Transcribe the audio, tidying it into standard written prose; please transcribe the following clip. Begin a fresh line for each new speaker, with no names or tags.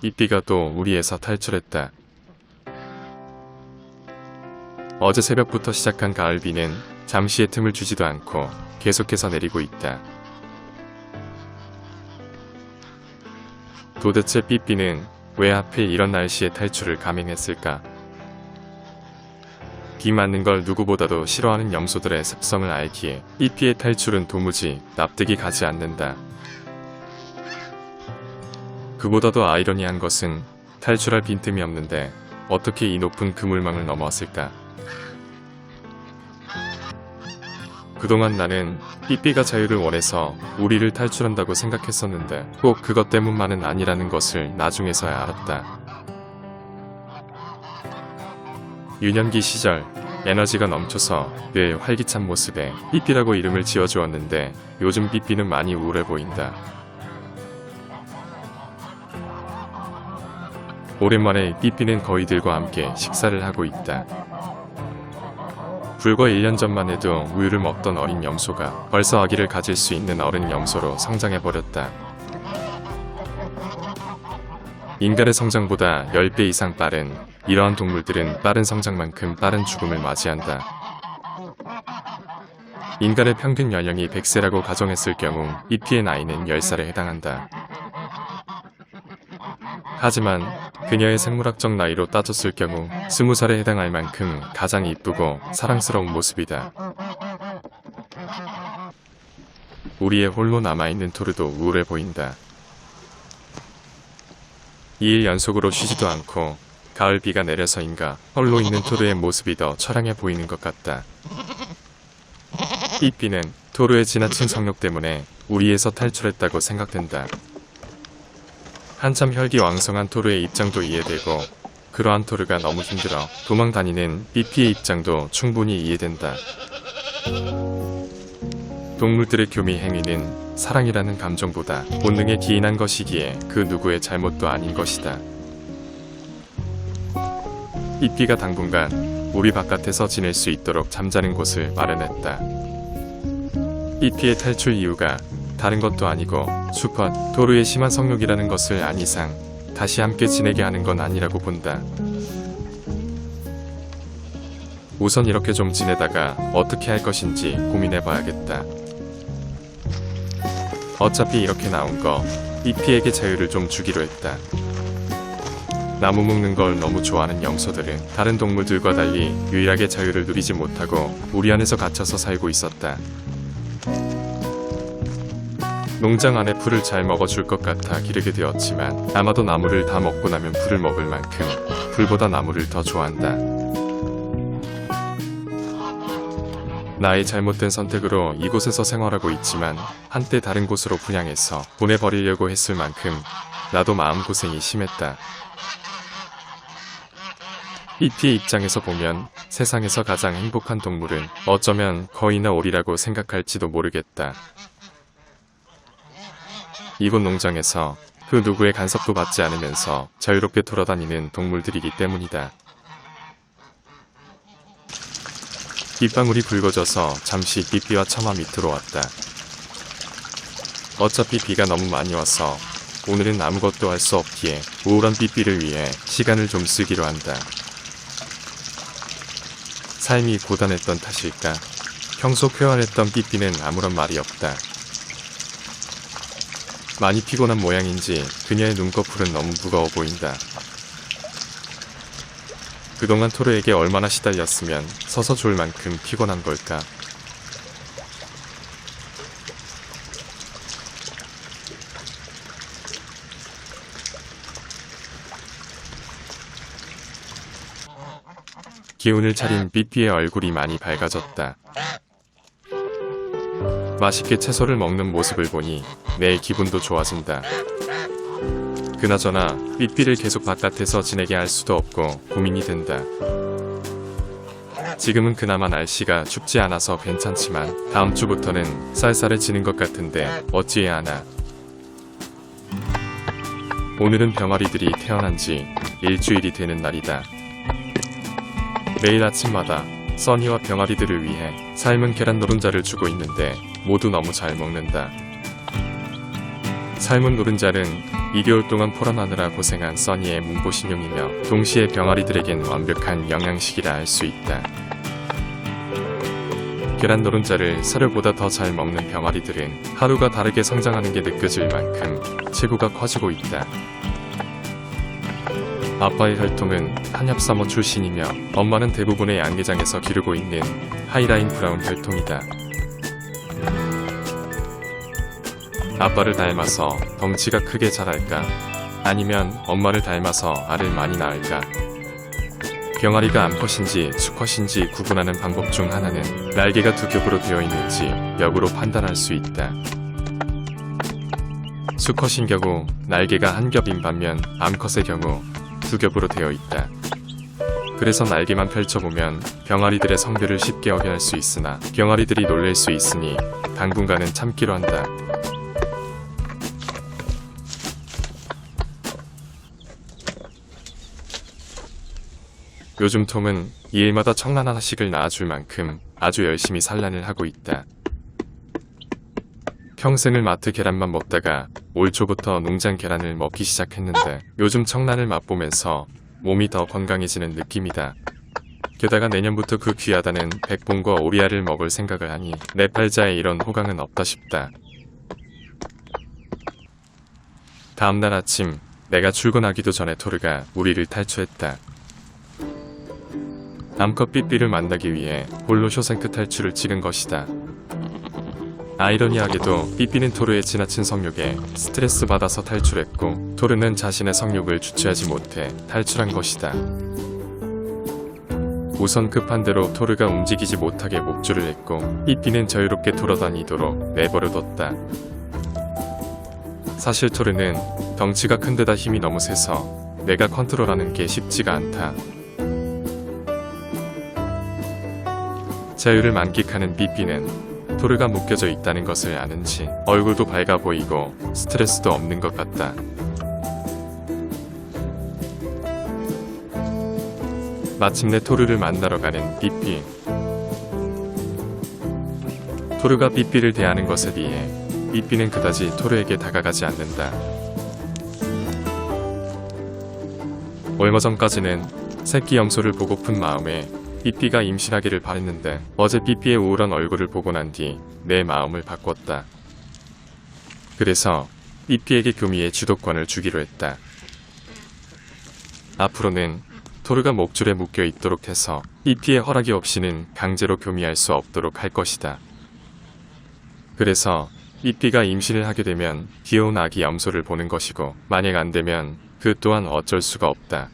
삐삐가 또 우리에서 탈출했다. 어제 새벽부터 시작한 가을비는 잠시의 틈을 주지도 않고 계속해서 내리고 있다. 도대체 삐삐는 왜 하필 이런 날씨에 탈출을 감행했을까? 비 맞는 걸 누구보다도 싫어하는 염소들의 습성을 알기에 삐삐의 탈출은 도무지 납득이 가지 않는다. 그보다도 아이러니한 것은 탈출할 빈틈이 없는데 어떻게 이 높은 그물망을 넘어왔을까? 그동안 나는 삐삐가 자유를 원해서 우리를 탈출한다고 생각했었는데 꼭 그것 때문만은 아니라는 것을 나중에서야 알았다. 유년기 시절 에너지가 넘쳐서 늘 활기찬 모습에 삐삐라고 이름을 지어주었는데 요즘 삐삐는 많이 우울해 보인다. 오랜만에 삐삐는 거위들과 함께 식사를 하고 있다. 불과 1년 전만 해도 우유를 먹던 어린 염소가 벌써 아기를 가질 수 있는 어른 염소로 성장해버렸다. 인간의 성장보다 10배 이상 빠른 이러한 동물들은 빠른 성장만큼 빠른 죽음을 맞이한다. 인간의 평균 연령이 100세라고 가정했을 경우 삐삐의 나이는 10살에 해당한다. 하지만 그녀의 생물학적 나이로 따졌을 경우 20살에 해당할 만큼 가장 이쁘고 사랑스러운 모습이다. 우리의 홀로 남아있는 토르도 우울해 보인다. 2일 연속으로 쉬지도 않고 가을 비가 내려서인가 홀로 있는 토르의 모습이 더 처량해 보이는 것 같다. 삐삐는 토르의 지나친 성욕 때문에 우리에서 탈출했다고 생각된다. 한참 혈기왕성한 토르의 입장도 이해되고 그러한 토르가 너무 힘들어 도망 다니는 삐삐의 입장도 충분히 이해된다. 동물들의 교미 행위는 사랑이라는 감정보다 본능에 기인한 것이기에 그 누구의 잘못도 아닌 것이다. 삐삐가 당분간 우리 바깥에서 지낼 수 있도록 잠자는 곳을 마련했다. 삐삐의 탈출 이유가 다른 것도 아니고 수컷 토르의 심한 성욕이라는 것을 안 이상 다시 함께 지내게 하는 건 아니라고 본다. 우선 이렇게 좀 지내다가 어떻게 할 것인지 고민해봐야겠다. 어차피 이렇게 나온 거 삐삐에게 자유를 좀 주기로 했다. 나무 먹는 걸 너무 좋아하는 염소들은 다른 동물들과 달리 유일하게 자유를 누리지 못하고 우리 안에서 갇혀서 살고 있었다. 농장 안에 풀을 잘 먹어줄 것 같아 기르게 되었지만 아마도 나무를 다 먹고 나면 풀을 먹을 만큼 풀보다 나무를 더 좋아한다. 나의 잘못된 선택으로 이곳에서 생활하고 있지만 한때 다른 곳으로 분양해서 보내버리려고 했을 만큼 나도 마음고생이 심했다. 삐삐의 입장에서 보면 세상에서 가장 행복한 동물은 어쩌면 거위나 오리라고 생각할지도 모르겠다. 이곳 농장에서 그 누구의 간섭도 받지 않으면서 자유롭게 돌아다니는 동물들이기 때문이다. 빗방울이 붉어져서 잠시 삐삐와 처마 밑으로 왔다. 어차피 비가 너무 많이 와서 오늘은 아무것도 할 수 없기에 우울한 삐삐를 위해 시간을 좀 쓰기로 한다. 삶이 고단했던 탓일까? 평소 쾌활했던 삐삐는 아무런 말이 없다. 많이 피곤한 모양인지 그녀의 눈꺼풀은 너무 무거워 보인다. 그동안 토르에게 얼마나 시달렸으면 서서 졸 만큼 피곤한 걸까? 기운을 차린 삐삐의 얼굴이 많이 밝아졌다. 맛있게 채소를 먹는 모습을 보니 내 기분도 좋아진다. 그나저나 삐삐를 계속 바깥에서 지내게 할 수도 없고 고민이 된다. 지금은 그나마 날씨가 춥지 않아서 괜찮지만 다음 주부터는 쌀쌀해지는 것 같은데 어찌해야 하나. 오늘은 병아리들이 태어난 지 일주일이 되는 날이다. 매일 아침마다 써니와 병아리들을 위해 삶은 계란 노른자를 주고 있는데 모두 너무 잘 먹는다. 삶은 노른자는 2개월 동안 포란하느라 고생한 써니의 문보신용이며 동시에 병아리들에겐 완벽한 영양식이라 할 수 있다. 계란 노른자를 사료보다 더 잘 먹는 병아리들은 하루가 다르게 성장하는 게 느껴질 만큼 체구가 커지고 있다. 아빠의 혈통은 한약사모 출신이며 엄마는 대부분의 양계장에서 기르고 있는 하이라인 브라운 혈통이다. 아빠를 닮아서 덩치가 크게 자랄까? 아니면 엄마를 닮아서 알을 많이 낳을까? 병아리가 암컷인지 수컷인지 구분하는 방법 중 하나는 날개가 2겹으로 되어 있는지 역으로 판단할 수 있다. 수컷인 경우 날개가 1겹인 반면 암컷의 경우 2겹으로 되어 있다. 그래서 날개만 펼쳐보면 병아리들의 성별을 쉽게 확인할 수 있으나 병아리들이 놀랄 수 있으니 당분간은 참기로 한다. 요즘 톰은 2일마다 청란 하나씩을 낳아줄 만큼 아주 열심히 산란을 하고 있다. 평생을 마트 계란만 먹다가 올 초부터 농장 계란을 먹기 시작했는데 요즘 청란을 맛보면서 몸이 더 건강해지는 느낌이다. 게다가 내년부터 그 귀하다는 백봉과 오리알을 먹을 생각을 하니 내 팔자에 이런 호강은 없다 싶다. 다음날 아침 내가 출근하기도 전에 토르가 우리를 탈출했다. 암컷 삐삐를 만나기 위해 홀로 쇼생크 탈출을 찍은 것이다. 아이러니하게도 삐삐는 토르의 지나친 성욕에 스트레스 받아서 탈출했고 토르는 자신의 성욕을 주체하지 못해 탈출한 것이다. 우선 급한 대로 토르가 움직이지 못하게 목줄을 했고 삐삐는 자유롭게 돌아다니도록 내버려뒀다. 사실 토르는 덩치가 큰 데다 힘이 너무 세서 내가 컨트롤하는 게 쉽지가 않다. 자유를 만끽하는 삐삐는 토르가 묶여져 있다는 것을 아는지 얼굴도 밝아 보이고 스트레스도 없는 것 같다. 마침내 토르를 만나러 가는 삐삐. 토르가 삐삐를 대하는 것에 비해 삐삐는 그다지 토르에게 다가가지 않는다. 얼마 전까지는 새끼 염소를 보고픈 마음에 삐삐가 임신하기를 바랬는데 어제 삐삐의 우울한 얼굴을 보고 난 뒤 내 마음을 바꿨다. 그래서 삐삐에게 교미의 주도권을 주기로 했다. 앞으로는 토르가 목줄에 묶여 있도록 해서 삐삐의 허락이 없이는 강제로 교미할 수 없도록 할 것이다. 그래서 삐삐가 임신을 하게 되면 귀여운 아기 염소를 보는 것이고 만약 안 되면 그 또한 어쩔 수가 없다.